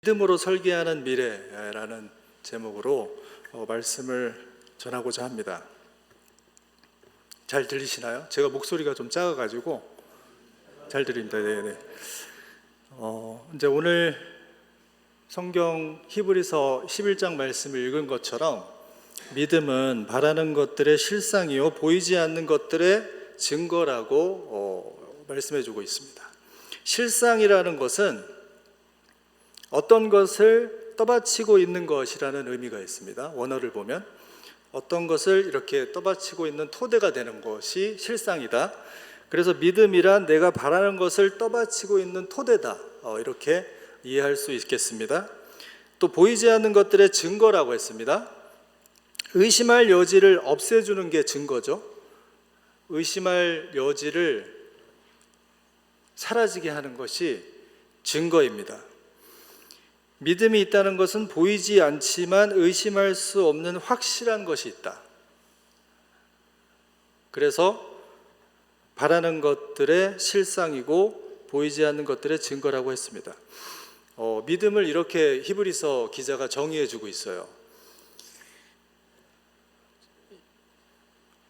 믿음으로 설계하는 미래라는 제목으로 말씀을 전하고자 합니다. 잘 들리시나요? 제가 목소리가 좀 작아가지고 잘 들립니다. 네네. 이제 오늘 성경 히브리서 11장 말씀을 읽은 것처럼 믿음은 바라는 것들의 실상이요 보이지 않는 것들의 증거라고 말씀해주고 있습니다. 실상이라는 것은 어떤 것을 떠받치고 있는 것이라는 의미가 있습니다. 원어를 보면 어떤 것을 이렇게 떠받치고 있는 토대가 되는 것이 실상이다. 그래서 믿음이란 내가 바라는 것을 떠받치고 있는 토대다, 이렇게 이해할 수 있겠습니다. 또 보이지 않는 것들의 증거라고 했습니다. 의심할 여지를 없애주는 게 증거죠. 의심할 여지를 사라지게 하는 것이 증거입니다. 믿음이 있다는 것은 보이지 않지만 의심할 수 없는 확실한 것이 있다. 그래서 바라는 것들의 실상이고 보이지 않는 것들의 증거라고 했습니다. 믿음을 이렇게 히브리서 기자가 정의해 주고 있어요.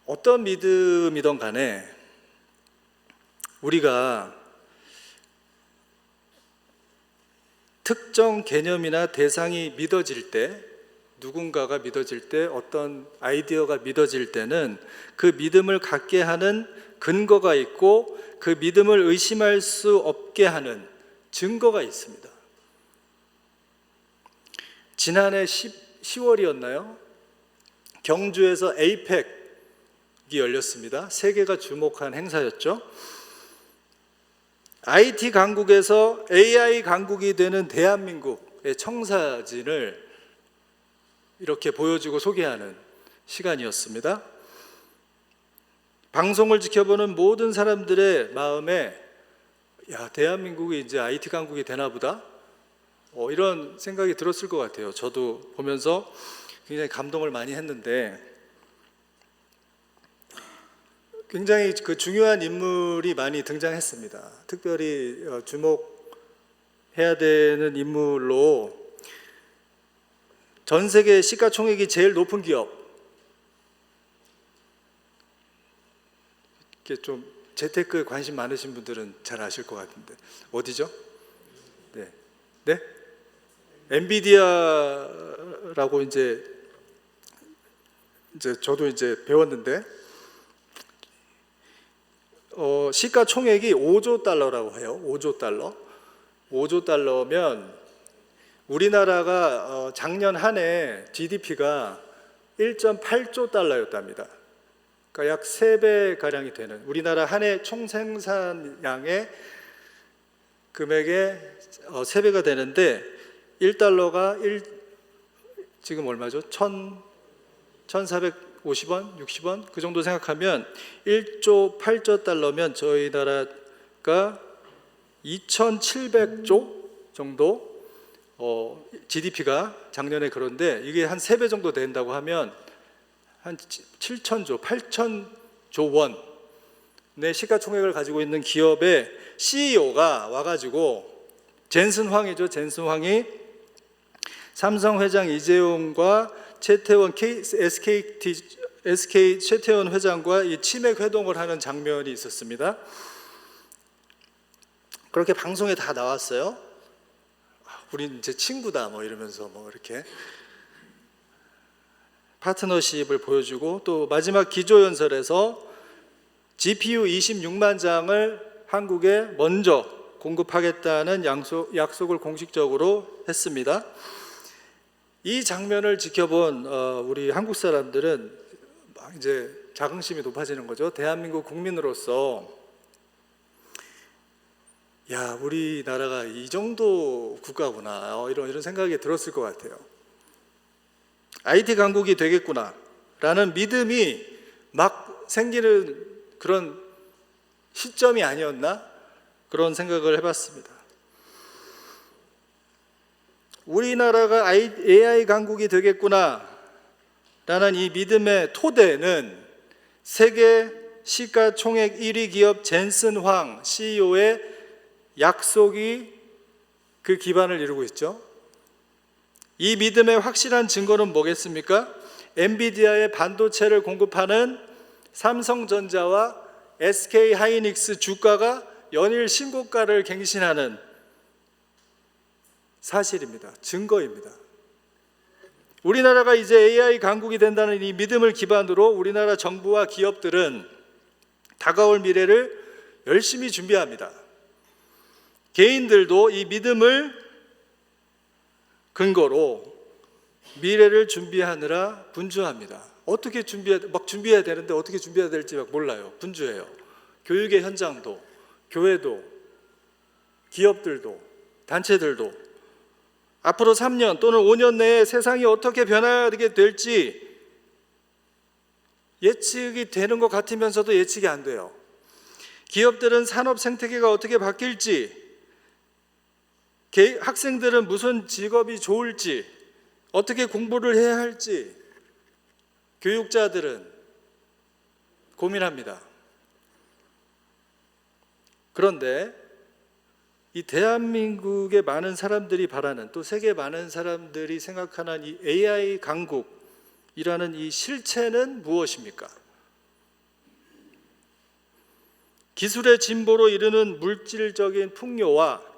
어떤 믿음이든 간에 우리가 특정 개념이나 대상이 믿어질 때, 누군가가 믿어질 때, 어떤 아이디어가 믿어질 때는 그 믿음을 갖게 하는 근거가 있고 그 믿음을 의심할 수 없게 하는 증거가 있습니다. 지난해 10월이었나요? 경주에서 에이펙이 열렸습니다. 세계가 주목한 행사였죠. IT 강국에서 AI 강국이 되는 대한민국의 청사진을 이렇게 보여주고 소개하는 시간이었습니다. 방송을 지켜보는 모든 사람들의 마음에 대한민국이 이제 IT 강국이 되나 보다, 이런 생각이 들었을 것 같아요. 저도 보면서 굉장히 감동을 많이 했는데, 굉장히 그 중요한 인물이 많이 등장했습니다. 특별히 주목해야 되는 인물로 전 세계 시가총액이 제일 높은 기업, 이렇게 좀 재테크에 관심 많으신 분들은 잘 아실 것 같은데 어디죠? 네? 엔비디아라고 이제 저도 이제 배웠는데. 시가총액이 5조 달러라고 해요. 5조 달러. 5조 달러면 우리나라가 작년 한 해 GDP가 1.8조 달러였답니다. 그러니까 약 3배가량이 되는, 우리나라 한 해 총생산량의 금액의 3배가 되는데 1달러가 지금 얼마죠? 1,450원, 60원 그 정도 생각하면 1조 8조 달러면 저희 나라가 2,700조 정도 GDP가 작년에, 그런데 이게 한 3배 정도 된다고 하면 한 7,000조, 8,000조 원의 시가총액을 가지고 있는 기업의 CEO가 와가지고, 젠슨 황이죠. 젠슨 황이 삼성 회장 이재용과 최태원 SK 최태원 회장과 이 치맥 회동을 하는 장면이 있었습니다. 그렇게 방송에 다 나왔어요. 우린 이제 친구다 이러면서 이렇게 파트너십을 보여주고, 또 마지막 기조연설에서 GPU 26만 장을 한국에 먼저 공급하겠다는 약속을 공식적으로 했습니다. 이 장면을 지켜본 우리 한국 사람들은 막 이제 자긍심이 높아지는 거죠. 대한민국 국민으로서 우리나라가 이 정도 국가구나, 이런 생각이 들었을 것 같아요. IT 강국이 되겠구나 라는 믿음이 막 생기는 그런 시점이 아니었나, 그런 생각을 해봤습니다. 우리나라가 AI 강국이 되겠구나 라는 이 믿음의 토대는 세계 시가총액 1위 기업 젠슨 황 CEO의 약속이 그 기반을 이루고 있죠. 이 믿음의 확실한 증거는 뭐겠습니까? 엔비디아의 반도체를 공급하는 삼성전자와 SK하이닉스 주가가 연일 신고가를 갱신하는 사실입니다. 증거입니다. 우리나라가 이제 AI 강국이 된다는 이 믿음을 기반으로 우리나라 정부와 기업들은 다가올 미래를 열심히 준비합니다. 개인들도 이 믿음을 근거로 미래를 준비하느라 분주합니다. 어떻게 준비해야 되는데 어떻게 준비해야 될지 몰라요. 분주해요. 교육의 현장도, 교회도, 기업들도, 단체들도 앞으로 3년 또는 5년 내에 세상이 어떻게 변하게 될지 예측이 되는 것 같으면서도 예측이 안 돼요. 기업들은 산업 생태계가 어떻게 바뀔지, 학생들은 무슨 직업이 좋을지, 어떻게 공부를 해야 할지 교육자들은 고민합니다. 그런데 이 대한민국의 많은 사람들이 바라는, 또 세계 많은 사람들이 생각하는 이 AI 강국이라는 이 실체는 무엇입니까? 기술의 진보로 이르는 물질적인 풍요와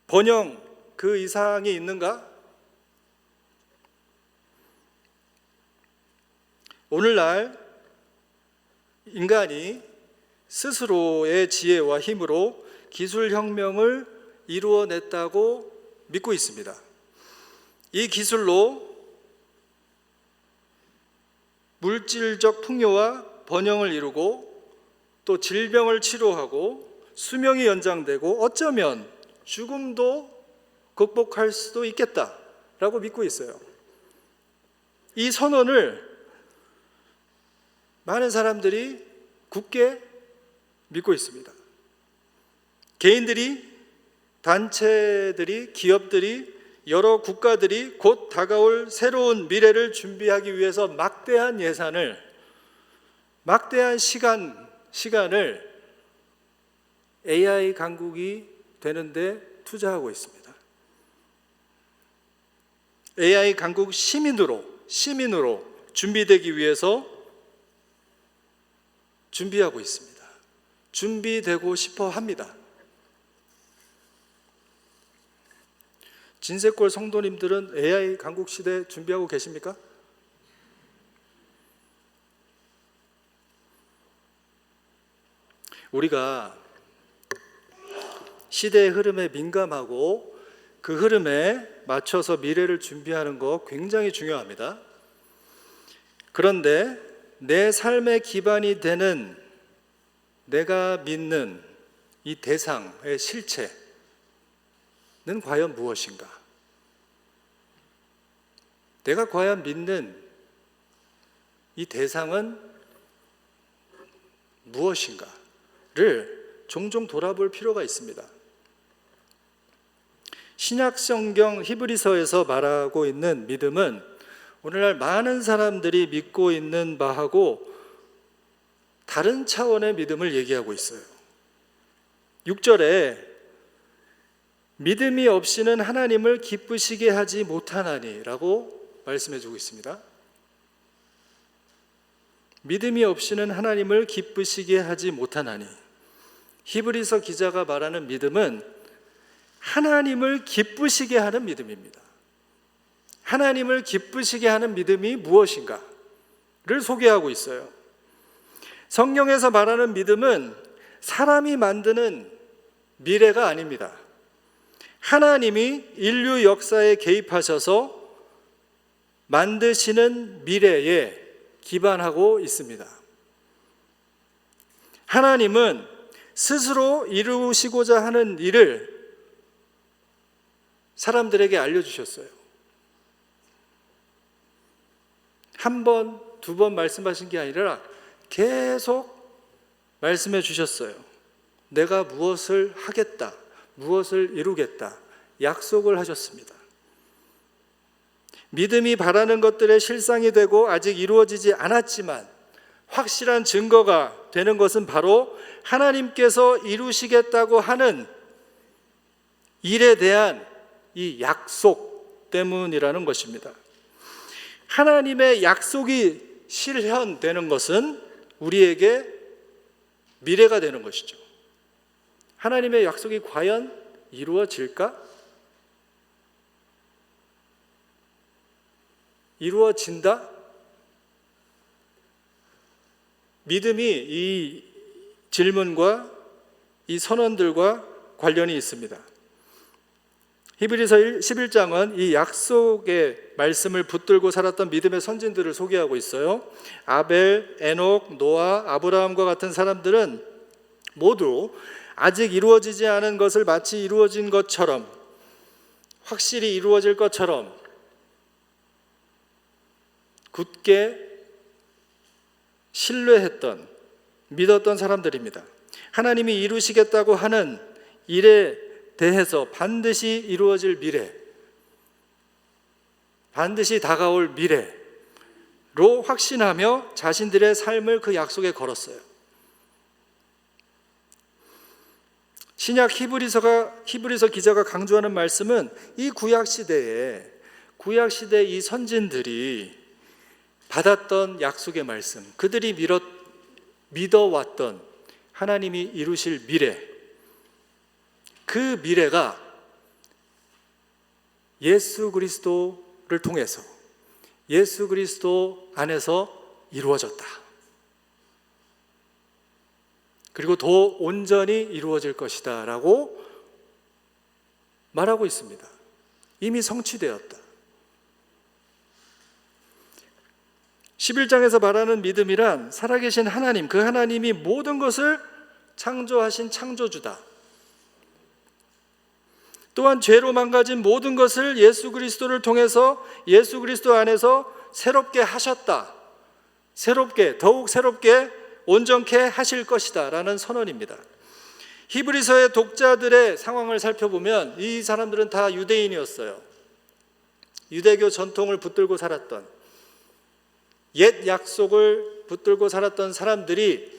번영 그 이상이 있는가? 오늘날 인간이 스스로의 지혜와 힘으로 기술혁명을 이루어냈다고 믿고 있습니다. 이 기술로 물질적 풍요와 번영을 이루고 또 질병을 치료하고 수명이 연장되고 어쩌면 죽음도 극복할 수도 있겠다라고 믿고 있어요. 이 선언을 많은 사람들이 굳게 믿고 있습니다. 개인들이, 단체들이, 기업들이, 여러 국가들이 곧 다가올 새로운 미래를 준비하기 위해서 막대한 예산을, 막대한 시간을 AI 강국이 되는데 투자하고 있습니다. AI 강국 시민으로 준비되기 위해서 준비하고 있습니다. 준비되고 싶어 합니다. 진세골 성도님들은 AI 강국 시대 준비하고 계십니까? 우리가 시대의 흐름에 민감하고 그 흐름에 맞춰서 미래를 준비하는 거 굉장히 중요합니다. 그런데 내 삶의 기반이 되는 내가 믿는 이 대상의 실체는 과연 무엇인가? 내가 과연 믿는 이 대상은 무엇인가를 종종 돌아볼 필요가 있습니다. 신약 성경 히브리서에서 말하고 있는 믿음은 오늘날 많은 사람들이 믿고 있는 바하고 다른 차원의 믿음을 얘기하고 있어요. 6절에 믿음이 없이는 하나님을 기쁘시게 하지 못하나니 라고 말씀해 주고 있습니다. 믿음이 없이는 하나님을 기쁘시게 하지 못하나니. 히브리서 기자가 말하는 믿음은 하나님을 기쁘시게 하는 믿음입니다. 하나님을 기쁘시게 하는 믿음이 무엇인가를 소개하고 있어요. 성경에서 말하는 믿음은 사람이 만드는 미래가 아닙니다. 하나님이 인류 역사에 개입하셔서 만드시는 미래에 기반하고 있습니다. 하나님은 스스로 이루시고자 하는 일을 사람들에게 알려주셨어요. 한 번, 두 번 말씀하신 게 아니라 계속 말씀해 주셨어요. 내가 무엇을 하겠다, 무엇을 이루겠다 약속을 하셨습니다. 믿음이 바라는 것들의 실상이 되고 아직 이루어지지 않았지만 확실한 증거가 되는 것은 바로 하나님께서 이루시겠다고 하는 일에 대한 이 약속, 때문이라는 것입니다. 하나님의 약속이 실현되는 것은 우리에게 미래가 되는 것이죠. 하나님의 약속이 과연 이루어질까? 이루어진다? 믿음이 이 질문과 이 선언들과 관련이 있습니다. 히브리서 11장은 이 약속의 말씀을 붙들고 살았던 믿음의 선진들을 소개하고 있어요. 아벨, 에녹, 노아, 아브라함과 같은 사람들은 모두 아직 이루어지지 않은 것을 마치 이루어진 것처럼, 확실히 이루어질 것처럼 굳게 신뢰했던, 믿었던 사람들입니다. 하나님이 이루시겠다고 하는 일에 대해서 반드시 이루어질 미래, 반드시 다가올 미래로 확신하며 자신들의 삶을 그 약속에 걸었어요. 신약 히브리서 기자가 강조하는 말씀은 이 구약 시대에 이 선진들이 받았던 약속의 말씀, 그들이 믿어왔던 하나님이 이루실 미래, 그 미래가 예수 그리스도를 통해서, 예수 그리스도 안에서 이루어졌다. 그리고 더 온전히 이루어질 것이다 라고 말하고 있습니다. 이미 성취되었다. 11장에서 말하는 믿음이란 살아계신 하나님, 그 하나님이 모든 것을 창조하신 창조주다. 또한 죄로 망가진 모든 것을 예수 그리스도를 통해서 예수 그리스도 안에서 새롭게 하셨다. 더욱 새롭게 온전케 하실 것이다 라는 선언입니다. 히브리서의 독자들의 상황을 살펴보면 이 사람들은 다 유대인이었어요. 유대교 전통을 붙들고 살았던, 옛 약속을 붙들고 살았던 사람들이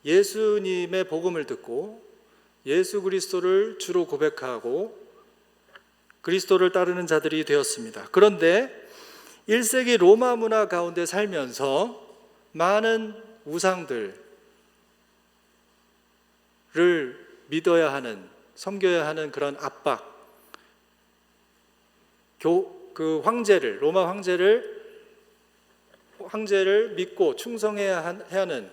예수님의 복음을 듣고 예수 그리스도를 주로 고백하고 그리스도를 따르는 자들이 되었습니다. 그런데 1세기 로마 문화 가운데 살면서 많은 우상들을 믿어야 하는, 섬겨야 하는 그런 압박, 로마 황제를 믿고 충성해야 하는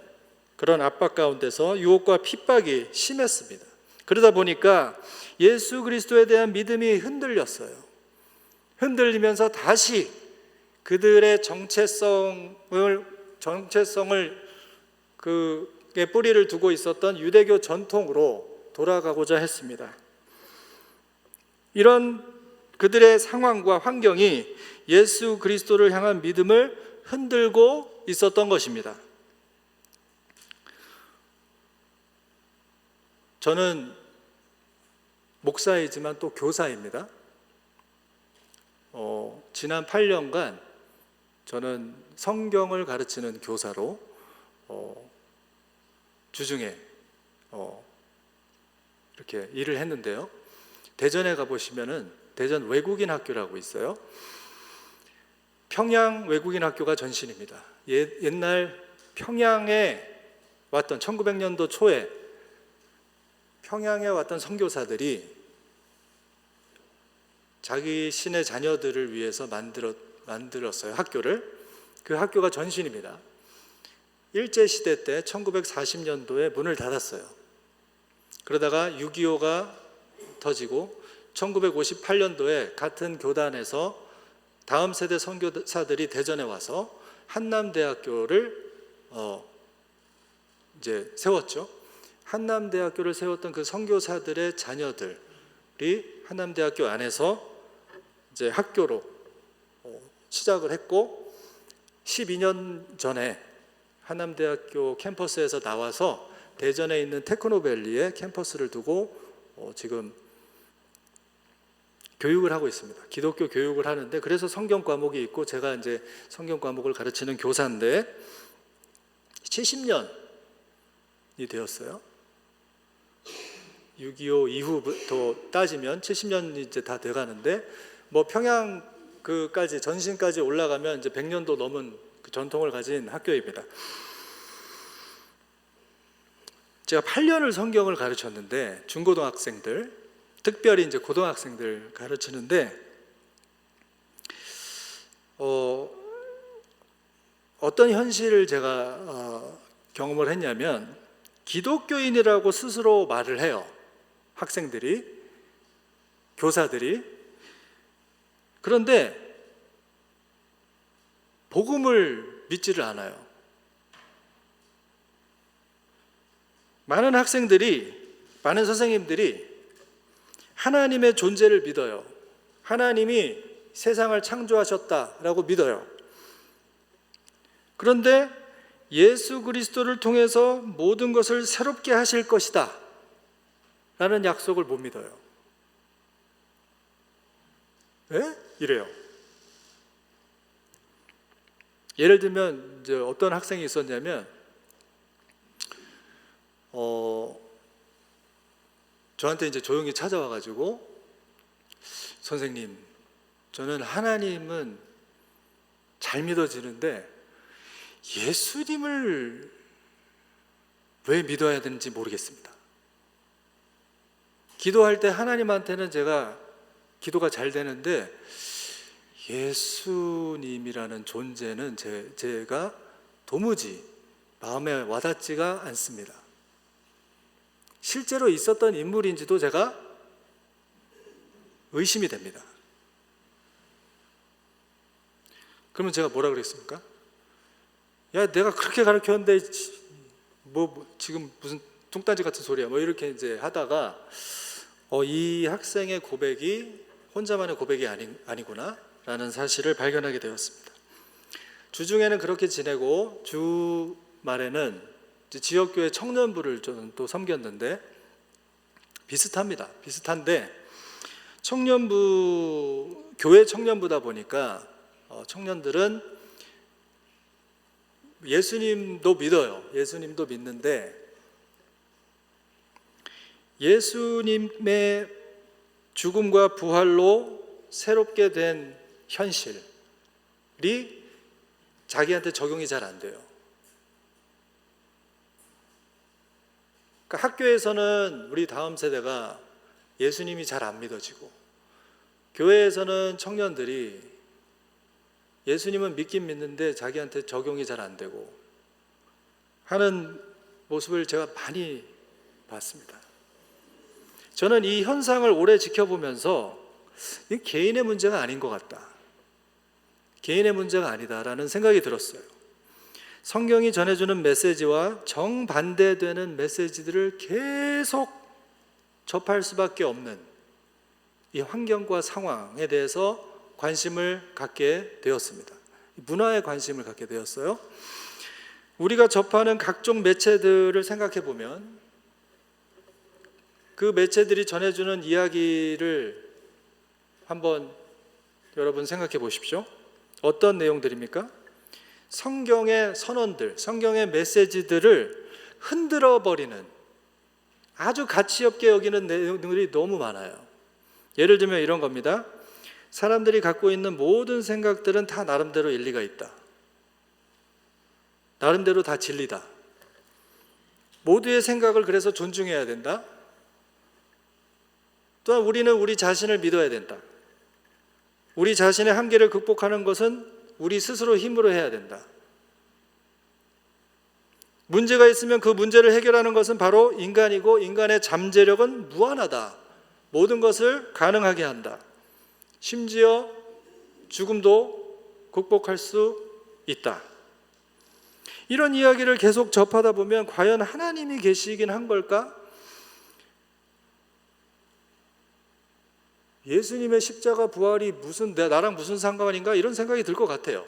그런 압박 가운데서 유혹과 핍박이 심했습니다. 그러다 보니까 예수 그리스도에 대한 믿음이 흔들리면서 다시 그들의 정체성을 그 뿌리를 두고 있었던 유대교 전통으로 돌아가고자 했습니다. 이런 그들의 상황과 환경이 예수 그리스도를 향한 믿음을 흔들고 있었던 것입니다. 저는 목사이지만 또 교사입니다. 지난 8년간 저는 성경을 가르치는 교사로 주중에 이렇게 일을 했는데요. 대전에 가보시면은 대전 외국인 학교라고 있어요. 평양 외국인 학교가 전신입니다. 옛날 평양에 왔던 1900년도 초에 평양에 왔던 선교사들이 자신의 자녀들을 위해서 만들었어요. 학교를. 그 학교가 전신입니다. 일제시대 때 1940년도에 문을 닫았어요. 그러다가 6.25가 터지고 1958년도에 같은 교단에서 다음 세대 선교사들이 대전에 와서 한남대학교를 이제 세웠죠. 한남대학교를 세웠던 그 선교사들의 자녀들이 한남대학교 안에서 이제 학교로 시작을 했고 12년 전에 한남대학교 캠퍼스에서 나와서 대전에 있는 테크노밸리에 캠퍼스를 두고 지금 교육을 하고 있습니다. 기독교 교육을 하는데, 그래서 성경 과목이 있고 제가 이제 성경 과목을 가르치는 교사인데 70년이 되었어요. 6.25 이후부터 따지면 70년이 이제 다 돼가는데 뭐 평양 그까지 전신까지 올라가면 이제 100년도 넘은 그 전통을 가진 학교입니다. 제가 8년을 성경을 가르쳤는데 중고등학생들, 특별히 이제 고등학생들 가르치는데 어떤 현실을 제가 경험을 했냐면 기독교인이라고 스스로 말을 해요. 학생들이, 교사들이. 그런데 복음을 믿지를 않아요. 많은 학생들이, 많은 선생님들이 하나님의 존재를 믿어요. 하나님이 세상을 창조하셨다라고 믿어요. 그런데 예수 그리스도를 통해서 모든 것을 새롭게 하실 것이다 라는 약속을 못 믿어요. 왜? 이래요. 예를 들면 이제 어떤 학생이 있었냐면 저한테 이제 조용히 찾아와가지고 선생님, 저는 하나님은 잘 믿어지는데 예수님을 왜 믿어야 되는지 모르겠습니다. 기도할 때 하나님한테는 제가 기도가 잘 되는데 예수님이라는 존재는 제가 도무지 마음에 와닿지가 않습니다. 실제로 있었던 인물인지도 제가 의심이 됩니다. 그러면 제가 뭐라 그랬습니까? 야, 내가 그렇게 가르쳤는데 뭐 지금 무슨 뚱딴지 같은 소리야, 뭐 이렇게 이제 하다가 이 학생의 고백이 혼자만의 고백이 아니구나 라는 사실을 발견하게 되었습니다. 주중에는 그렇게 지내고 주말에는 지역교회 청년부를 저는 또 섬겼는데 비슷한데 청년부, 교회 청년부다 보니까 청년들은 예수님도 믿어요. 예수님도 믿는데 예수님의 죽음과 부활로 새롭게 된 현실이 자기한테 적용이 잘 안 돼요. 그러니까 학교에서는 우리 다음 세대가 예수님이 잘 안 믿어지고 교회에서는 청년들이 예수님은 믿긴 믿는데 자기한테 적용이 잘 안 되고 하는 모습을 제가 많이 봤습니다. 저는 이 현상을 오래 지켜보면서 이 개인의 문제가 아닌 것 같다. 개인의 문제가 아니다라는 생각이 들었어요. 성경이 전해주는 메시지와 정반대되는 메시지들을 계속 접할 수밖에 없는 이 환경과 상황에 대해서 관심을 갖게 되었습니다. 문화에 관심을 갖게 되었어요. 우리가 접하는 각종 매체들을 생각해 보면 그 매체들이 전해주는 이야기를 한번 여러분 생각해 보십시오. 어떤 내용들입니까? 성경의 선언들, 성경의 메시지들을 흔들어 버리는 아주 가치 없게 여기는 내용들이 너무 많아요. 예를 들면 이런 겁니다. 사람들이 갖고 있는 모든 생각들은 다 나름대로 일리가 있다. 나름대로 다 진리다. 모두의 생각을 그래서 존중해야 된다. 또한 우리는 우리 자신을 믿어야 된다. 우리 자신의 한계를 극복하는 것은 우리 스스로 힘으로 해야 된다. 문제가 있으면 그 문제를 해결하는 것은 바로 인간이고 인간의 잠재력은 무한하다. 모든 것을 가능하게 한다. 심지어 죽음도 극복할 수 있다. 이런 이야기를 계속 접하다 보면 과연 하나님이 계시긴 한 걸까? 예수님의 십자가 부활이 나랑 무슨 상관인가? 이런 생각이 들 것 같아요.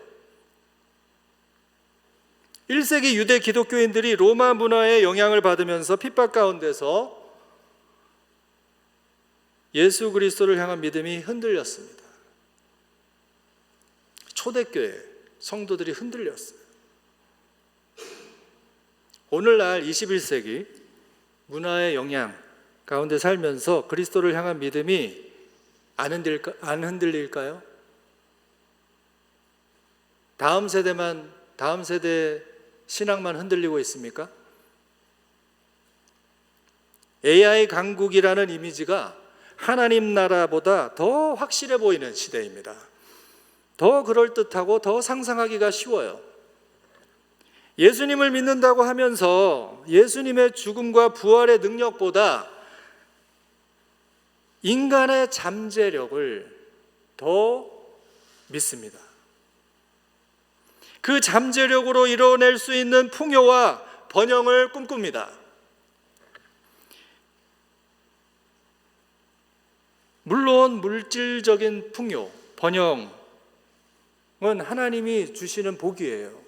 1세기 유대 기독교인들이 로마 문화의 영향을 받으면서 핍박 가운데서 예수 그리스도를 향한 믿음이 흔들렸습니다. 초대교회 성도들이 흔들렸어요. 오늘날 21세기 문화의 영향 가운데 살면서 그리스도를 향한 믿음이 안 흔들릴까요? 다음 세대 신앙만 흔들리고 있습니까? AI 강국이라는 이미지가 하나님 나라보다 더 확실해 보이는 시대입니다. 더 그럴듯하고 더 상상하기가 쉬워요. 예수님을 믿는다고 하면서 예수님의 죽음과 부활의 능력보다 인간의 잠재력을 더 믿습니다. 그 잠재력으로 이뤄낼 수 있는 풍요와 번영을 꿈꿉니다. 물론 물질적인 풍요, 번영은 하나님이 주시는 복이에요.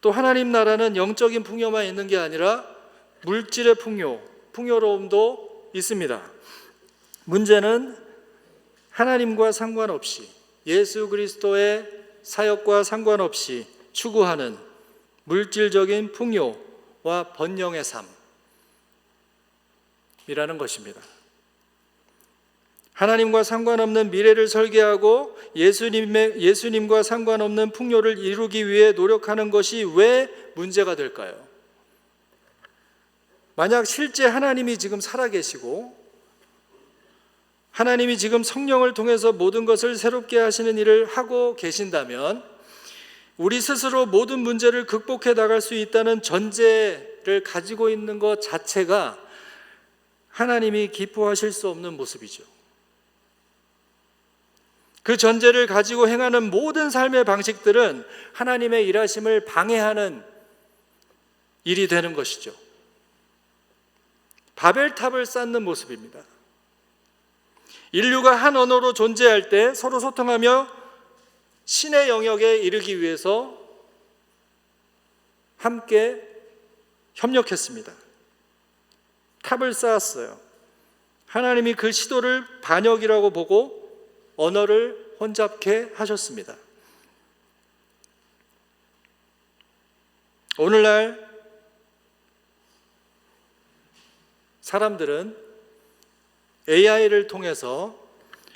또 하나님 나라는 영적인 풍요만 있는 게 아니라 물질의 풍요로움도 있습니다. 문제는 하나님과 상관없이, 예수 그리스도의 사역과 상관없이 추구하는 물질적인 풍요와 번영의 삶이라는 것입니다. 하나님과 상관없는 미래를 설계하고 예수님과 상관없는 풍요를 이루기 위해 노력하는 것이 왜 문제가 될까요? 만약 실제 하나님이 지금 살아계시고 하나님이 지금 성령을 통해서 모든 것을 새롭게 하시는 일을 하고 계신다면 우리 스스로 모든 문제를 극복해 나갈 수 있다는 전제를 가지고 있는 것 자체가 하나님이 기뻐하실 수 없는 모습이죠. 그 전제를 가지고 행하는 모든 삶의 방식들은 하나님의 일하심을 방해하는 일이 되는 것이죠. 바벨탑을 쌓는 모습입니다. 인류가 한 언어로 존재할 때 서로 소통하며 신의 영역에 이르기 위해서 함께 협력했습니다. 탑을 쌓았어요. 하나님이 그 시도를 반역이라고 보고 언어를 혼잡케 하셨습니다. 오늘날 사람들은 AI를 통해서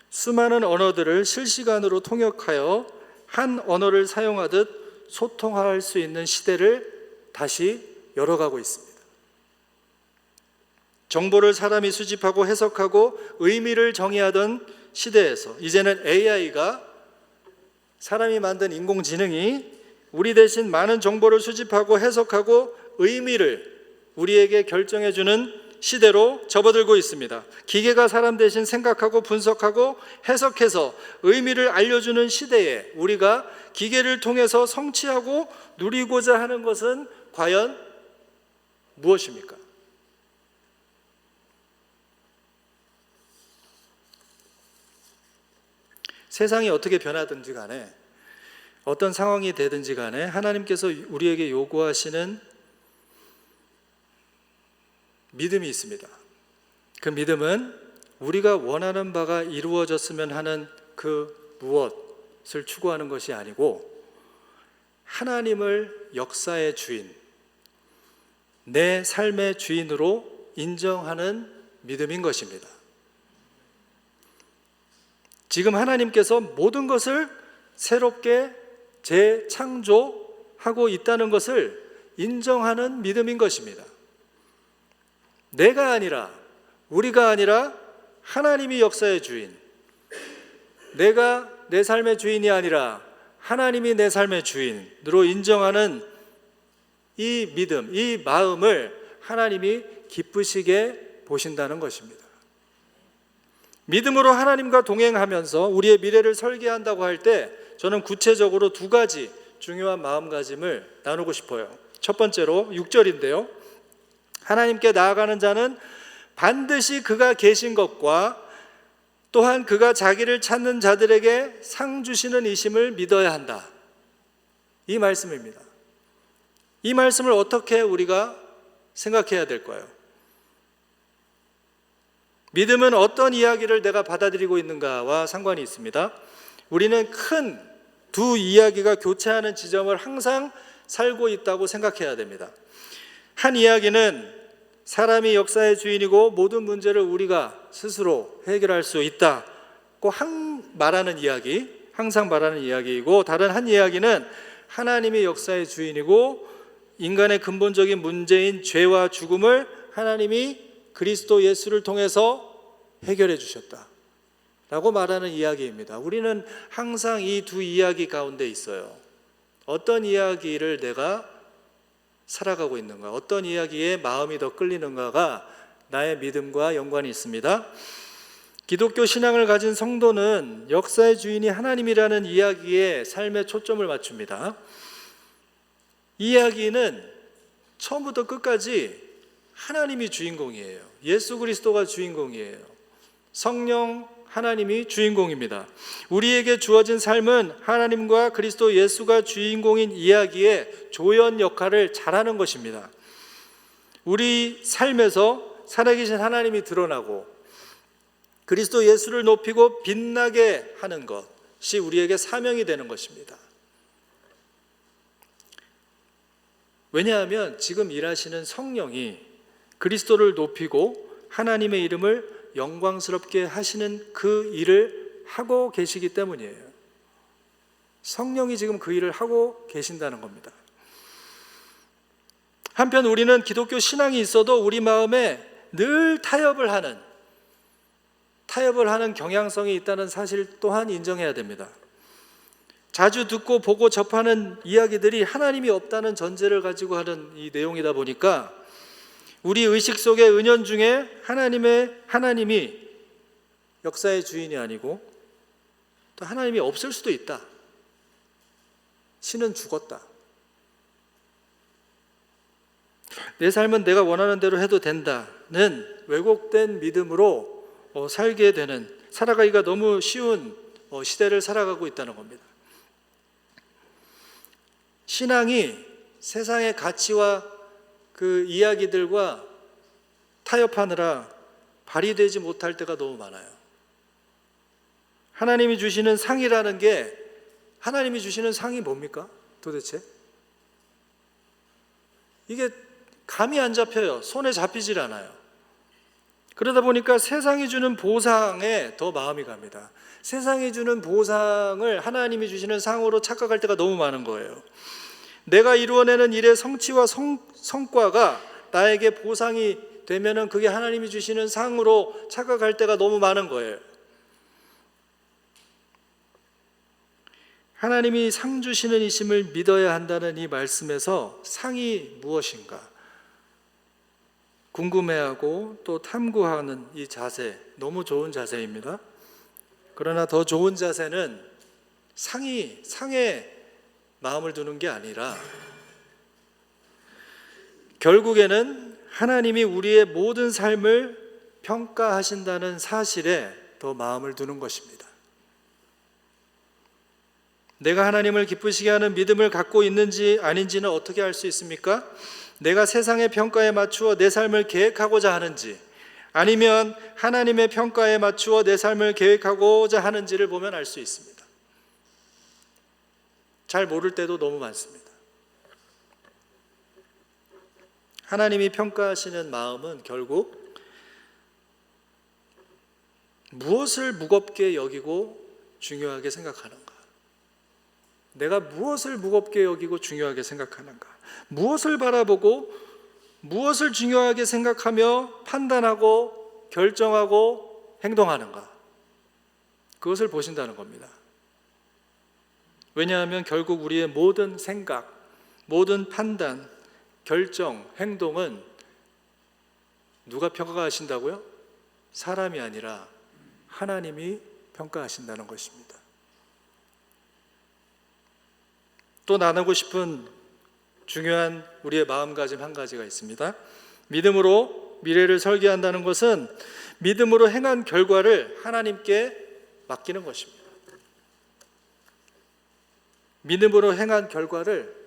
수많은 언어들을 실시간으로 통역하여 한 언어를 사용하듯 소통할 수 있는 시대를 다시 열어가고 있습니다. 정보를 사람이 수집하고 해석하고 의미를 정의하던 시대에서 이제는 AI가, 사람이 만든 인공지능이 우리 대신 많은 정보를 수집하고 해석하고 의미를 우리에게 결정해주는 시대로 접어들고 있습니다. 기계가 사람 대신 생각하고 분석하고 해석해서 의미를 알려주는 시대에 우리가 기계를 통해서 성취하고 누리고자 하는 것은 과연 무엇입니까? 세상이 어떻게 변하든지 간에, 어떤 상황이 되든지 간에 하나님께서 우리에게 요구하시는 믿음이 있습니다. 그 믿음은 우리가 원하는 바가 이루어졌으면 하는 그 무엇을 추구하는 것이 아니고 하나님을 역사의 주인, 내 삶의 주인으로 인정하는 믿음인 것입니다. 지금 하나님께서 모든 것을 새롭게 재창조하고 있다는 것을 인정하는 믿음인 것입니다. 내가 아니라, 우리가 아니라 하나님이 역사의 주인, 내가 내 삶의 주인이 아니라 하나님이 내 삶의 주인으로 인정하는 이 믿음, 이 마음을 하나님이 기쁘시게 보신다는 것입니다. 믿음으로 하나님과 동행하면서 우리의 미래를 설계한다고 할 때 저는 구체적으로 두 가지 중요한 마음가짐을 나누고 싶어요. 첫 번째로 6절인데요. 하나님께 나아가는 자는 반드시 그가 계신 것과 또한 그가 자기를 찾는 자들에게 상 주시는 이심을 믿어야 한다. 이 말씀입니다. 이 말씀을 어떻게 우리가 생각해야 될까요? 믿음은 어떤 이야기를 내가 받아들이고 있는가와 상관이 있습니다. 우리는 큰 두 이야기가 교차하는 지점을 항상 살고 있다고 생각해야 됩니다. 한 이야기는 사람이 역사의 주인이고 모든 문제를 우리가 스스로 해결할 수 있다고 말하는 이야기, 항상 말하는 이야기이고, 다른 한 이야기는 하나님이 역사의 주인이고 인간의 근본적인 문제인 죄와 죽음을 하나님이 그리스도 예수를 통해서 해결해 주셨다 라고 말하는 이야기입니다. 우리는 항상 이 두 이야기 가운데 있어요. 어떤 이야기를 내가 살아가고 있는가, 어떤 이야기에 마음이 더 끌리는가가 나의 믿음과 연관이 있습니다. 기독교 신앙을 가진 성도는 역사의 주인이 하나님이라는 이야기에 삶의 초점을 맞춥니다. 이 이야기는 처음부터 끝까지 하나님이 주인공이에요. 예수 그리스도가 주인공이에요. 성령 하나님이 주인공입니다. 우리에게 주어진 삶은 하나님과 그리스도 예수가 주인공인 이야기의 조연 역할을 잘하는 것입니다. 우리 삶에서 살아계신 하나님이 드러나고 그리스도 예수를 높이고 빛나게 하는 것이 우리에게 사명이 되는 것입니다. 왜냐하면 지금 일하시는 성령이 그리스도를 높이고 하나님의 이름을 영광스럽게 하시는 그 일을 하고 계시기 때문이에요. 성령이 지금 그 일을 하고 계신다는 겁니다. 한편 우리는 기독교 신앙이 있어도 우리 마음에 늘 타협을 하는 경향성이 있다는 사실 또한 인정해야 됩니다. 자주 듣고 보고 접하는 이야기들이 하나님이 없다는 전제를 가지고 하는 이 내용이다 보니까 우리 의식 속의 은연중에 하나님이 역사의 주인이 아니고 또 하나님이 없을 수도 있다. 신은 죽었다. 내 삶은 내가 원하는 대로 해도 된다는 왜곡된 믿음으로 살게 되는, 살아가기가 너무 쉬운 시대를 살아가고 있다는 겁니다. 신앙이 세상의 가치와 그 이야기들과 타협하느라 발휘되지 못할 때가 너무 많아요. 하나님이 주시는 상이라는 게, 하나님이 주시는 상이 뭡니까? 도대체? 이게 감이 안 잡혀요. 손에 잡히질 않아요. 그러다 보니까 세상이 주는 보상에 더 마음이 갑니다. 세상이 주는 보상을 하나님이 주시는 상으로 착각할 때가 너무 많은 거예요. 내가 이루어내는 일의 성취와 성과가 나에게 보상이 되면은 그게 하나님이 주시는 상으로 착각할 때가 너무 많은 거예요. 하나님이 상 주시는 이심을 믿어야 한다는 이 말씀에서 상이 무엇인가 궁금해하고 또 탐구하는 이 자세, 너무 좋은 자세입니다. 그러나 더 좋은 자세는 상에 마음을 두는 게 아니라 결국에는 하나님이 우리의 모든 삶을 평가하신다는 사실에 더 마음을 두는 것입니다. 내가 하나님을 기쁘시게 하는 믿음을 갖고 있는지 아닌지는 어떻게 알 수 있습니까? 내가 세상의 평가에 맞추어 내 삶을 계획하고자 하는지, 아니면 하나님의 평가에 맞추어 내 삶을 계획하고자 하는지를 보면 알 수 있습니다. 잘 모를 때도 너무 많습니다. 하나님이 평가하시는 마음은 결국 무엇을 무겁게 여기고 중요하게 생각하는가? 내가 무엇을 무겁게 여기고 중요하게 생각하는가? 무엇을 바라보고 무엇을 중요하게 생각하며 판단하고 결정하고 행동하는가? 그것을 보신다는 겁니다. 왜냐하면 결국 우리의 모든 생각, 모든 판단, 결정, 행동은 누가 평가하신다고요? 사람이 아니라 하나님이 평가하신다는 것입니다. 또 나누고 싶은 중요한 우리의 마음가짐 한 가지가 있습니다. 믿음으로 미래를 설계한다는 것은 믿음으로 행한 결과를 하나님께 맡기는 것입니다. 믿음으로 행한 결과를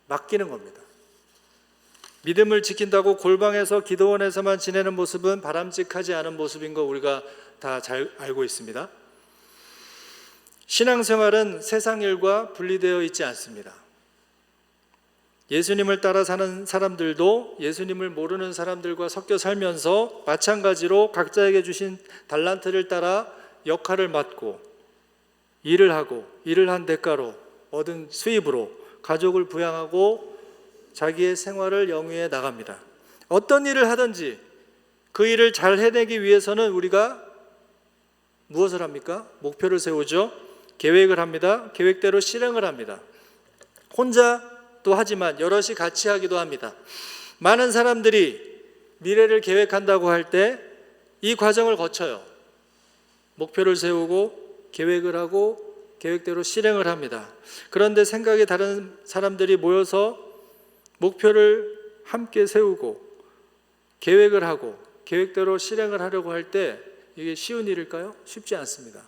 맡기는 겁니다. 믿음을 지킨다고 골방에서 기도원에서만 지내는 모습은 바람직하지 않은 모습인 거 우리가 다 잘 알고 있습니다. 신앙생활은 세상 일과 분리되어 있지 않습니다. 예수님을 따라 사는 사람들도 예수님을 모르는 사람들과 섞여 살면서 마찬가지로 각자에게 주신 달란트를 따라 역할을 맡고 일을 하고 일을 한 대가로 얻은 수입으로 가족을 부양하고 자기의 생활을 영위해 나갑니다. 어떤 일을 하든지 그 일을 잘 해내기 위해서는 우리가 무엇을 합니까? 목표를 세우죠. 계획을 합니다. 계획대로 실행을 합니다. 혼자도 하지만 여럿이 같이 하기도 합니다. 많은 사람들이 미래를 계획한다고 할 때 이 과정을 거쳐요. 목표를 세우고 계획을 하고 계획대로 실행을 합니다. 그런데 생각이 다른 사람들이 모여서 목표를 함께 세우고 계획을 하고 계획대로 실행을 하려고 할 때 이게 쉬운 일일까요? 쉽지 않습니다.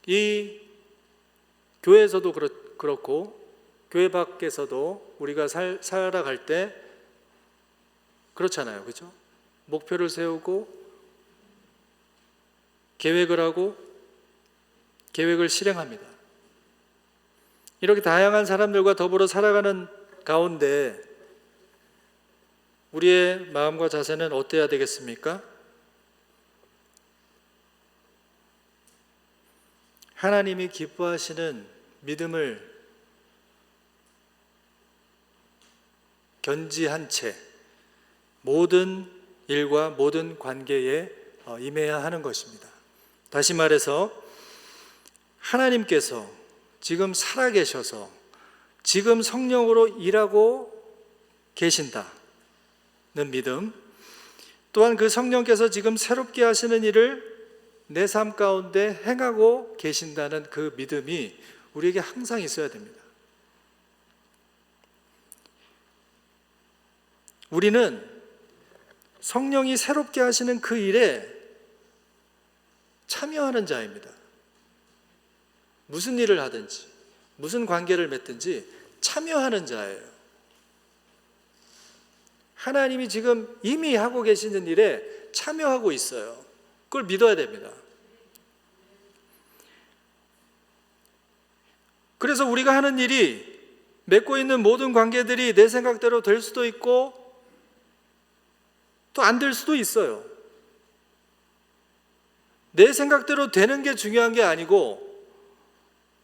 이 교회에서도 그렇고 교회 밖에서도 우리가 살아갈 때 그렇잖아요. 그렇죠? 목표를 세우고 계획을 하고 계획을 실행합니다. 이렇게 다양한 사람들과 더불어 살아가는 가운데 우리의 마음과 자세는 어때야 되겠습니까? 하나님이 기뻐하시는 믿음을 견지한 채 모든 일과 모든 관계에 임해야 하는 것입니다. 다시 말해서 하나님께서 지금 살아계셔서 지금 성령으로 일하고 계신다는 믿음, 또한 그 성령께서 지금 새롭게 하시는 일을 내 삶 가운데 행하고 계신다는 그 믿음이 우리에게 항상 있어야 됩니다. 우리는 성령이 새롭게 하시는 그 일에 참여하는 자입니다. 무슨 일을 하든지 무슨 관계를 맺든지 참여하는 자예요. 하나님이 지금 이미 하고 계시는 일에 참여하고 있어요. 그걸 믿어야 됩니다. 그래서 우리가 하는 일이 맺고 있는 모든 관계들이 내 생각대로 될 수도 있고 또 안 될 수도 있어요. 내 생각대로 되는 게 중요한 게 아니고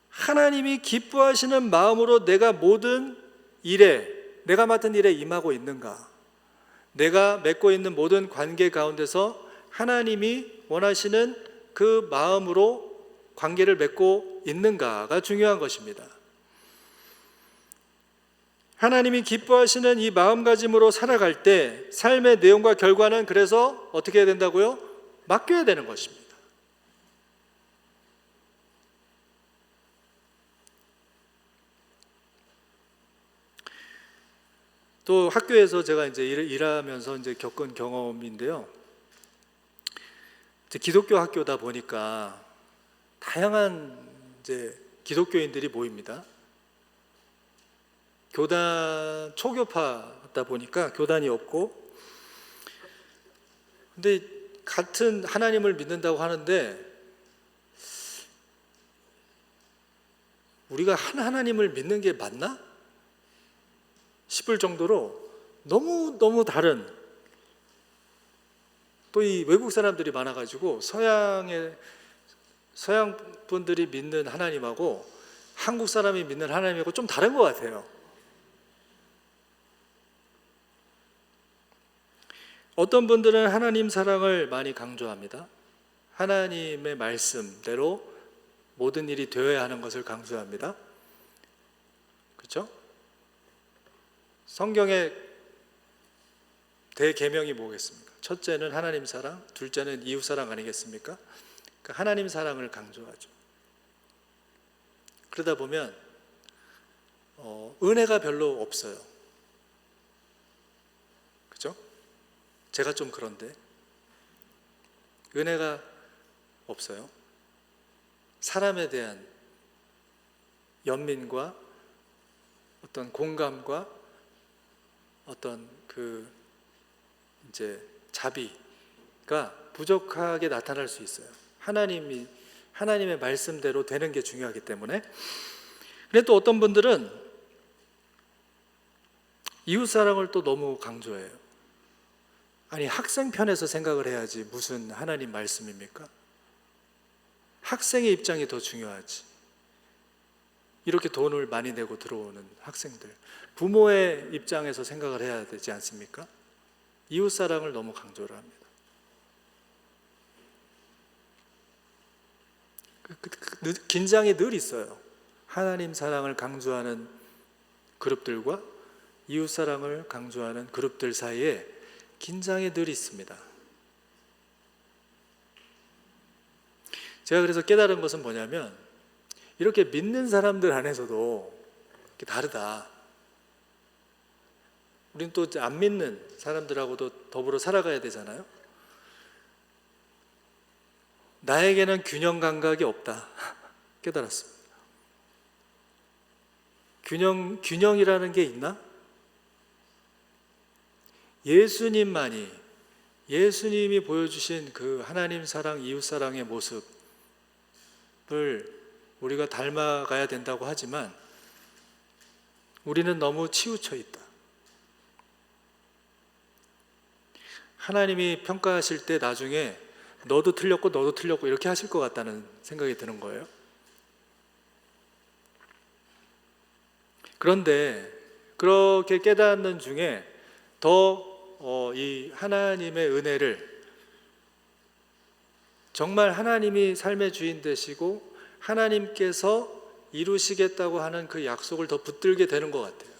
하나님이 기뻐하시는 마음으로 내가 모든 일에, 내가 맡은 일에 임하고 있는가, 내가 맺고 있는 모든 관계 가운데서 하나님이 원하시는 그 마음으로 관계를 맺고 있는가가 중요한 것입니다. 하나님이 기뻐하시는 이 마음가짐으로 살아갈 때 삶의 내용과 결과는 그래서 어떻게 해야 된다고요? 맡겨야 되는 것입니다. 또 학교에서 제가 이제 일하면서 이제 겪은 경험인데요. 이제 기독교 학교다 보니까 다양한 이제 기독교인들이 모입니다. 교단 초교파다 보니까 교단이 없고, 근데 같은 하나님을 믿는다고 하는데 우리가 한 하나님을 믿는 게 맞나? 싶을 정도로 너무 다른, 또 이 외국 사람들이 많아가지고 서양 분들이 믿는 하나님하고 한국 사람이 믿는 하나님하고 좀 다른 것 같아요. 어떤 분들은 하나님 사랑을 많이 강조합니다. 하나님의 말씀대로 모든 일이 되어야 하는 것을 강조합니다. 그렇죠? 성경의 대계명이 뭐겠습니까? 첫째는 하나님 사랑, 둘째는 이웃 사랑 아니겠습니까? 그러니까 하나님 사랑을 강조하죠. 그러다 보면 은혜가 별로 없어요. 그죠? 제가 좀 그런데 은혜가 없어요. 사람에 대한 연민과 어떤 공감과 어떤 그 이제 자비가 부족하게 나타날 수 있어요. 하나님의 말씀대로 되는 게 중요하기 때문에. 근데 또 어떤 분들은 이웃사랑을 또 너무 강조해요. 아니, 학생 편에서 생각을 해야지 무슨 하나님 말씀입니까? 학생의 입장이 더 중요하지. 이렇게 돈을 많이 내고 들어오는 학생들, 부모의 입장에서 생각을 해야 되지 않습니까? 이웃사랑을 너무 강조를 합니다. 긴장이 늘 있어요. 하나님 사랑을 강조하는 그룹들과 이웃사랑을 강조하는 그룹들 사이에 긴장이 늘 있습니다. 제가 그래서 깨달은 것은 뭐냐면, 이렇게 믿는 사람들 안에서도 이렇게 다르다. 우리는 또 안 믿는 사람들하고도 더불어 살아가야 되잖아요. 나에게는 균형 감각이 없다. 깨달았습니다. 균형이라는 게 있나? 예수님이 보여주신 그 하나님 사랑, 이웃 사랑의 모습을 우리가 닮아가야 된다고 하지만 우리는 너무 치우쳐 있다. 하나님이 평가하실 때 나중에 너도 틀렸고 이렇게 하실 것 같다는 생각이 드는 거예요. 그런데 그렇게 깨닫는 중에 더 이 하나님의 은혜를, 정말 하나님이 삶의 주인 되시고 하나님께서 이루시겠다고 하는 그 약속을 더 붙들게 되는 것 같아요.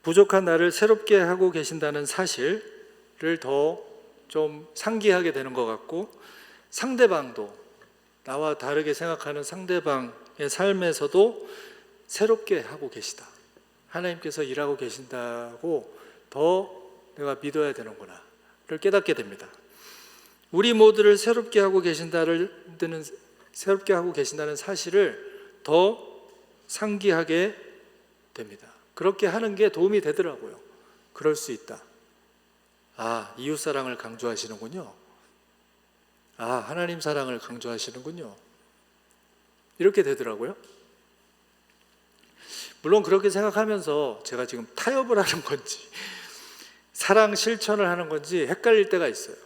부족한 나를 새롭게 하고 계신다는 사실을 더 좀 상기하게 되는 것 같고, 상대방도, 나와 다르게 생각하는 상대방의 삶에서도 새롭게 하고 계시다, 하나님께서 일하고 계신다고 더 내가 믿어야 되는구나를 깨닫게 됩니다. 우리 모두를 새롭게 하고 계신다는 사실을 더 상기하게 됩니다. 그렇게 하는 게 도움이 되더라고요. 그럴 수 있다. 아, 이웃 사랑을 강조하시는군요. 아, 하나님 사랑을 강조하시는군요. 이렇게 되더라고요. 물론 그렇게 생각하면서 제가 지금 타협을 하는 건지 사랑 실천을 하는 건지 헷갈릴 때가 있어요.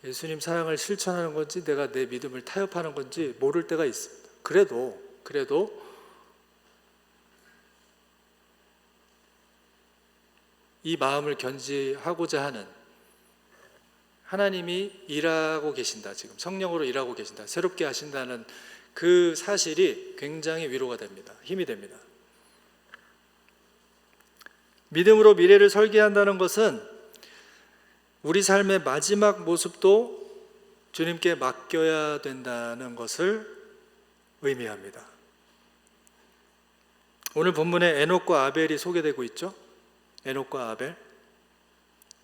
예수님 사랑을 실천하는 건지 내가 내 믿음을 타협하는 건지 모를 때가 있습니다. 그래도 이 마음을 견지하고자 하는, 하나님이 일하고 계신다, 지금 성령으로 일하고 계신다, 새롭게 하신다는 그 사실이 굉장히 위로가 됩니다. 힘이 됩니다. 믿음으로 미래를 설계한다는 것은 우리 삶의 마지막 모습도 주님께 맡겨야 된다는 것을 의미합니다. 오늘 본문에 에녹과 아벨이 소개되고 있죠. 에녹과 아벨.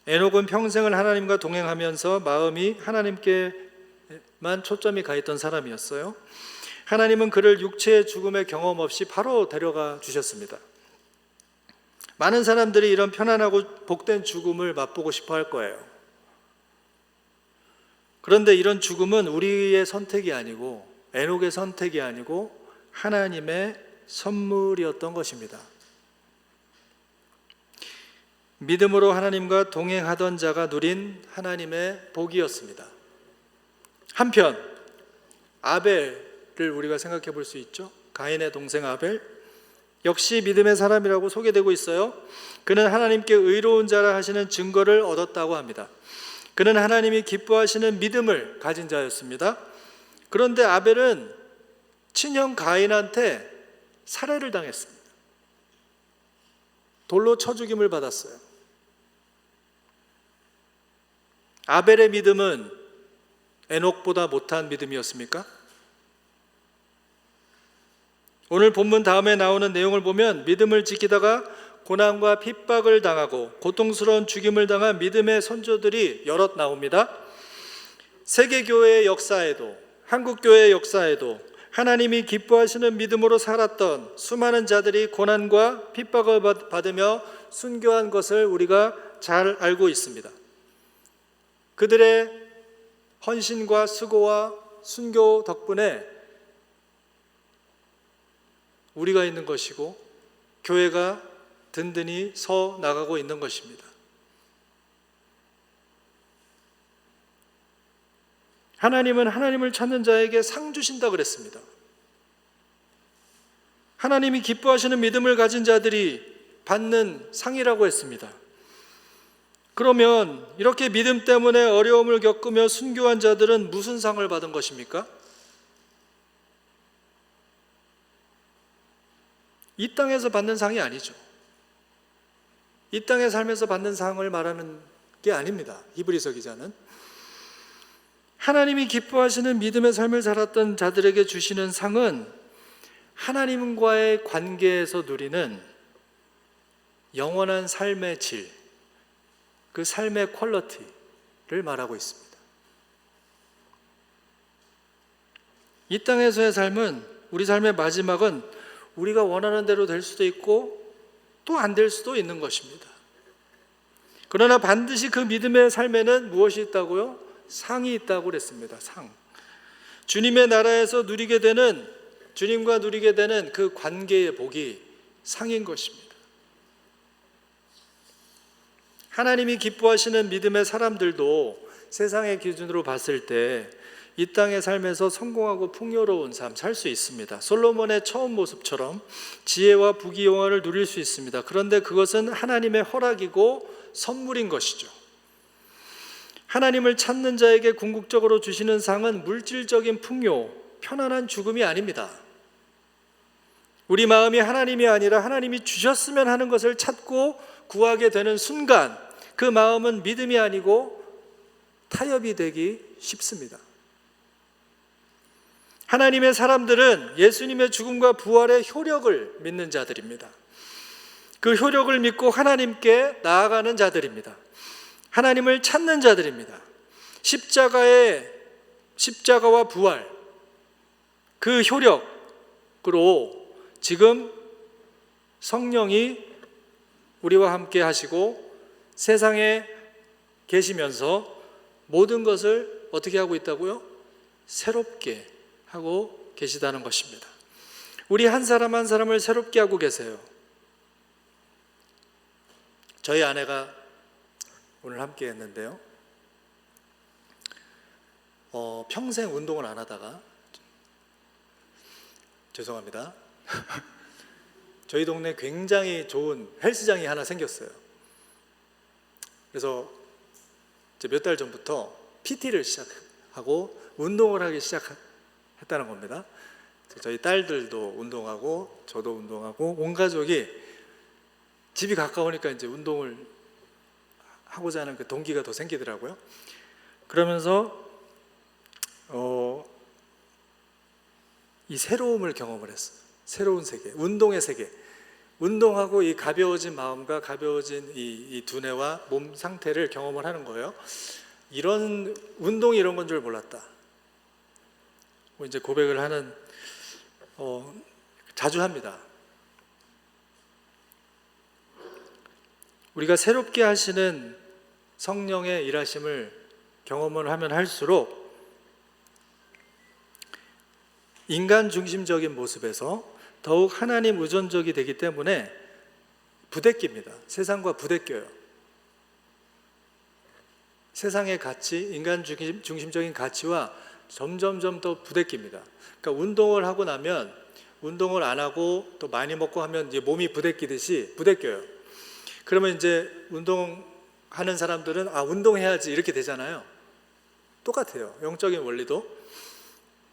에녹은 평생을 하나님과 동행하면서 마음이 하나님께만 초점이 가 있던 사람이었어요. 하나님은 그를 육체의 죽음의 경험 없이 바로 데려가 주셨습니다. 많은 사람들이 이런 편안하고 복된 죽음을 맛보고 싶어 할 거예요. 그런데 이런 죽음은 우리의 선택이 아니고, 에녹의 선택이 아니고 하나님의 선물이었던 것입니다. 믿음으로 하나님과 동행하던 자가 누린 하나님의 복이었습니다. 한편 아벨을 우리가 생각해 볼 수 있죠. 가인의 동생 아벨, 역시 믿음의 사람이라고 소개되고 있어요. 그는 하나님께 의로운 자라 하시는 증거를 얻었다고 합니다. 그는 하나님이 기뻐하시는 믿음을 가진 자였습니다. 그런데 아벨은 친형 가인한테 살해를 당했습니다. 돌로 쳐 죽임을 받았어요. 아벨의 믿음은 에녹보다 못한 믿음이었습니까? 오늘 본문 다음에 나오는 내용을 보면 믿음을 지키다가 고난과 핍박을 당하고 고통스러운 죽임을 당한 믿음의 선조들이 여럿 나옵니다. 세계교회의 역사에도, 한국교회의 역사에도 하나님이 기뻐하시는 믿음으로 살았던 수많은 자들이 고난과 핍박을 받으며 순교한 것을 우리가 잘 알고 있습니다. 그들의 헌신과 수고와 순교 덕분에 우리가 있는 것이고 교회가 든든히 서 나가고 있는 것입니다. 하나님은 하나님을 찾는 자에게 상 주신다 그랬습니다. 하나님이 기뻐하시는 믿음을 가진 자들이 받는 상이라고 했습니다. 그러면 이렇게 믿음 때문에 어려움을 겪으며 순교한 자들은 무슨 상을 받은 것입니까? 이 땅에서 받는 상이 아니죠. 이 땅의 삶에서 받는 상을 말하는 게 아닙니다. 히브리서 기자는 하나님이 기뻐하시는 믿음의 삶을 살았던 자들에게 주시는 상은 하나님과의 관계에서 누리는 영원한 삶의 질, 그 삶의 퀄리티를 말하고 있습니다. 이 땅에서의 삶은, 우리 삶의 마지막은 우리가 원하는 대로 될 수도 있고 또 안 될 수도 있는 것입니다. 그러나 반드시 그 믿음의 삶에는 무엇이 있다고요? 상이 있다고 그랬습니다. 상. 주님의 나라에서 누리게 되는, 주님과 누리게 되는 그 관계의 복이 상인 것입니다. 하나님이 기뻐하시는 믿음의 사람들도 세상의 기준으로 봤을 때 이 땅의 삶에서 성공하고 풍요로운 삶 살 수 있습니다. 솔로몬의 처음 모습처럼 지혜와 부귀영화를 누릴 수 있습니다. 그런데 그것은 하나님의 허락이고 선물인 것이죠. 하나님을 찾는 자에게 궁극적으로 주시는 상은 물질적인 풍요, 편안한 죽음이 아닙니다. 우리 마음이 하나님이 아니라 하나님이 주셨으면 하는 것을 찾고 구하게 되는 순간 그 마음은 믿음이 아니고 타협이 되기 쉽습니다. 하나님의 사람들은 예수님의 죽음과 부활의 효력을 믿는 자들입니다. 그 효력을 믿고 하나님께 나아가는 자들입니다. 하나님을 찾는 자들입니다. 십자가와 부활, 그 효력으로 지금 성령이 우리와 함께 하시고 세상에 계시면서 모든 것을 어떻게 하고 있다고요? 새롭게 하고 계시다는 것입니다. 우리 한 사람 한 사람을 새롭게 하고 계세요. 저희 아내가 오늘 함께 했는데요. 평생 운동을 안 하다가 죄송합니다. 저희 동네에 굉장히 좋은 헬스장이 하나 생겼어요. 그래서 몇 달 전부터 PT를 시작하고 운동을 하기 시작했다는 겁니다. 저희 딸들도 운동하고 저도 운동하고 온 가족이 집이 가까우니까 이제 운동을 하고자 하는 그 동기가 더 생기더라고요. 그러면서 이 새로움을 경험을 했어요. 새로운 세계, 운동의 세계. 운동하고 이 가벼워진 마음과 가벼워진 이 두뇌와 몸 상태를 경험을 하는 거예요. 이런 운동이 이런 건 줄 몰랐다. 이제 고백을 하는 자주 합니다. 우리가 새롭게 하시는 성령의 일하심을 경험을 하면 할수록 인간 중심적인 모습에서 더욱 하나님 의존적이 되기 때문에 부대낍니다. 세상과 부대껴요. 세상의 가치, 인간 중심적인 가치와 점점점 더 부대낍니다. 그러니까 운동을 하고 나면 운동을 안 하고 또 많이 먹고 하면 이제 몸이 부대끼듯이 부대껴요. 그러면 이제 운동하는 사람들은 운동해야지 이렇게 되잖아요. 똑같아요. 영적인 원리도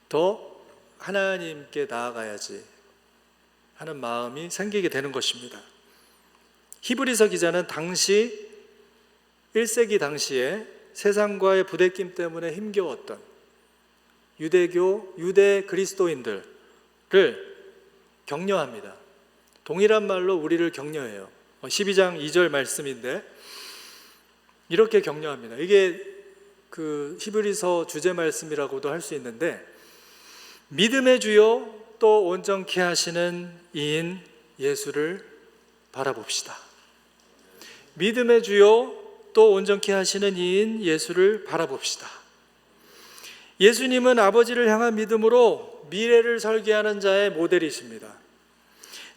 더 하나님께 나아가야지 하는 마음이 생기게 되는 것입니다. 히브리서 기자는 당시 1세기 당시에 세상과의 부대낌 때문에 힘겨웠던 유대 그리스도인들을 격려합니다. 동일한 말로 우리를 격려해요. 12장 2절 말씀인데 이렇게 격려합니다. 이게 그 히브리서 주제 말씀이라고도 할 수 있는데, 믿음의 주요 또 온전케 하시는 이인 예수를 바라봅시다. 믿음의 주요 또 온전케 하시는 이인 예수를 바라봅시다. 예수님은 아버지를 향한 믿음으로 미래를 설계하는 자의 모델이십니다.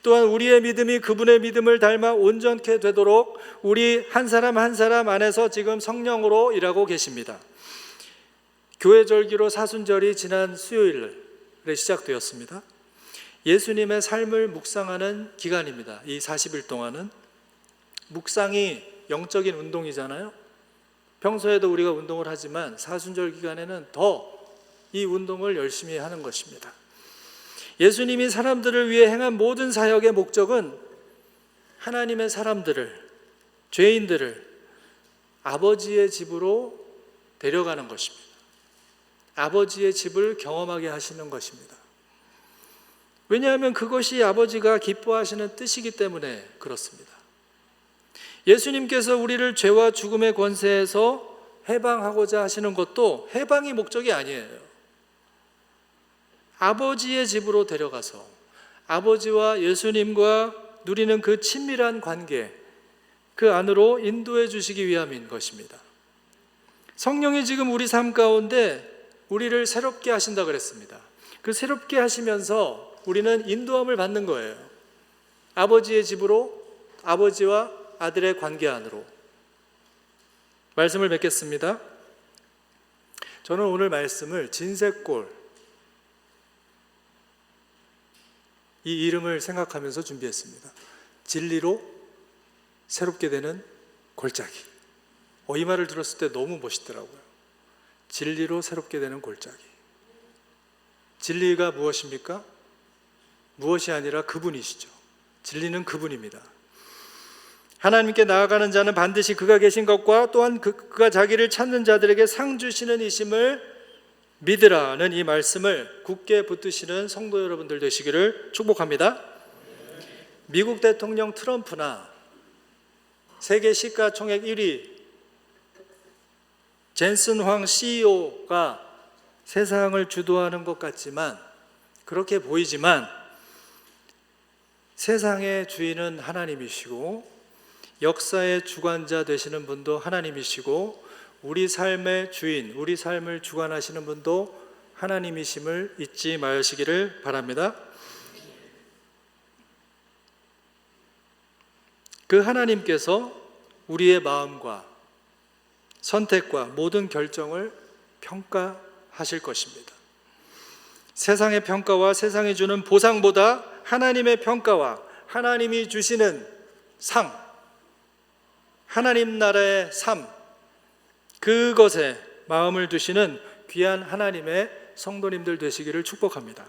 또한 우리의 믿음이 그분의 믿음을 닮아 온전케 되도록 우리 한 사람 한 사람 안에서 지금 성령으로 일하고 계십니다. 교회 절기로 사순절이 지난 수요일에 시작되었습니다. 예수님의 삶을 묵상하는 기간입니다. 이 40일 동안은 묵상이 영적인 운동이잖아요. 평소에도 우리가 운동을 하지만 사순절 기간에는 더 이 운동을 열심히 하는 것입니다. 예수님이 사람들을 위해 행한 모든 사역의 목적은 하나님의 사람들을, 죄인들을 아버지의 집으로 데려가는 것입니다. 아버지의 집을 경험하게 하시는 것입니다. 왜냐하면 그것이 아버지가 기뻐하시는 뜻이기 때문에 그렇습니다. 예수님께서 우리를 죄와 죽음의 권세에서 해방하고자 하시는 것도 해방이 목적이 아니에요. 아버지의 집으로 데려가서 아버지와 예수님과 누리는 그 친밀한 관계, 그 안으로 인도해 주시기 위함인 것입니다. 성령이 지금 우리 삶 가운데 우리를 새롭게 하신다 그랬습니다. 그 새롭게 하시면서 우리는 인도함을 받는 거예요. 아버지의 집으로, 아버지와 아들의 관계 안으로. 말씀을 맺겠습니다. 저는 오늘 말씀을 진새골, 이 이름을 생각하면서 준비했습니다. 진리로 새롭게 되는 골짜기. 이 말을 들었을 때 너무 멋있더라고요. 진리로 새롭게 되는 골짜기. 진리가 무엇입니까? 무엇이 아니라 그분이시죠. 진리는 그분입니다. 하나님께 나아가는 자는 반드시 그가 계신 것과 또한 그가 자기를 찾는 자들에게 상 주시는 이심을 믿으라는 이 말씀을 굳게 붙드시는 성도 여러분들 되시기를 축복합니다. 미국 대통령 트럼프나 세계 시가총액 1위 젠슨 황 CEO가 세상을 주도하는 것 같지만, 그렇게 보이지만 세상의 주인은 하나님이시고 역사의 주관자 되시는 분도 하나님이시고 우리 삶의 주인, 우리 삶을 주관하시는 분도 하나님이심을 잊지 마시기를 바랍니다. 그 하나님께서 우리의 마음과 선택과 모든 결정을 평가하실 것입니다. 세상의 평가와 세상이 주는 보상보다 하나님의 평가와 하나님이 주시는 상, 하나님 나라의 삶, 그것에 마음을 두시는 귀한 하나님의 성도님들 되시기를 축복합니다.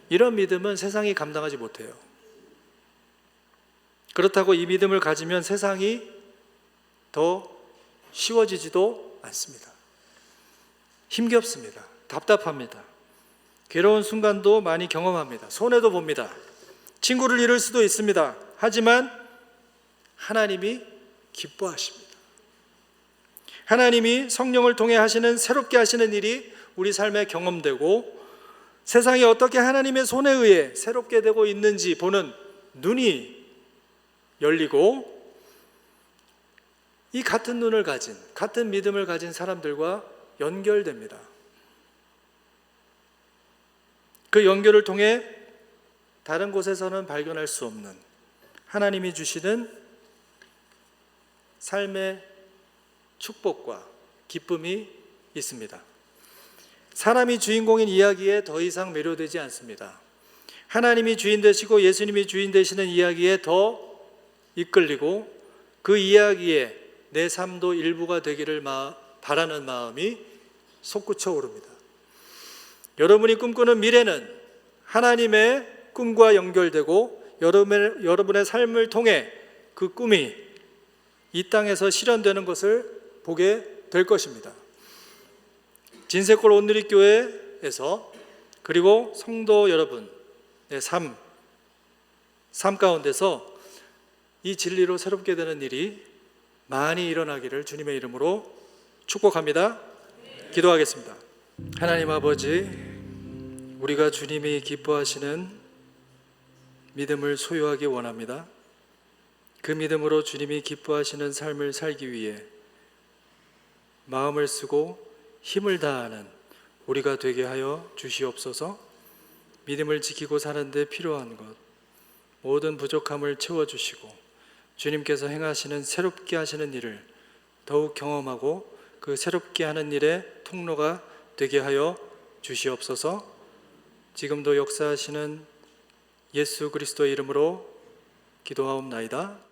이런 믿음은 세상이 감당하지 못해요. 그렇다고 이 믿음을 가지면 세상이 더 쉬워지지도 않습니다. 힘겹습니다. 답답합니다. 괴로운 순간도 많이 경험합니다. 손해도 봅니다. 친구를 잃을 수도 있습니다. 하지만 하나님이 기뻐하십니다. 하나님이 성령을 통해 하시는, 새롭게 하시는 일이 우리 삶에 경험되고 세상이 어떻게 하나님의 손에 의해 새롭게 되고 있는지 보는 눈이 열리고, 이 같은 눈을 가진, 같은 믿음을 가진 사람들과 연결됩니다. 그 연결을 통해 다른 곳에서는 발견할 수 없는 하나님이 주시는 삶의 축복과 기쁨이 있습니다. 사람이 주인공인 이야기에 더 이상 매료되지 않습니다. 하나님이 주인 되시고 예수님이 주인 되시는 이야기에 더 이끌리고 그 이야기에 내 삶도 일부가 되기를 바라는 마음이 솟구쳐 오릅니다. 여러분이 꿈꾸는 미래는 하나님의 꿈과 연결되고 여러분의 삶을 통해 그 꿈이 이 땅에서 실현되는 것을 보게 될 것입니다. 진새골 온누리교회에서 그리고 성도 여러분의 삶 가운데서 이 진리로 새롭게 되는 일이 많이 일어나기를 주님의 이름으로 축복합니다. 기도하겠습니다. 하나님 아버지, 우리가 주님이 기뻐하시는 믿음을 소유하기 원합니다. 그 믿음으로 주님이 기뻐하시는 삶을 살기 위해 마음을 쓰고 힘을 다하는 우리가 되게 하여 주시옵소서. 믿음을 지키고 사는 데 필요한 것, 모든 부족함을 채워주시고 주님께서 행하시는 새롭게 하시는 일을 더욱 경험하고 그 새롭게 하는 일의 통로가 되게 하여 주시옵소서. 지금도 역사하시는 예수 그리스도의 이름으로 기도하옵나이다.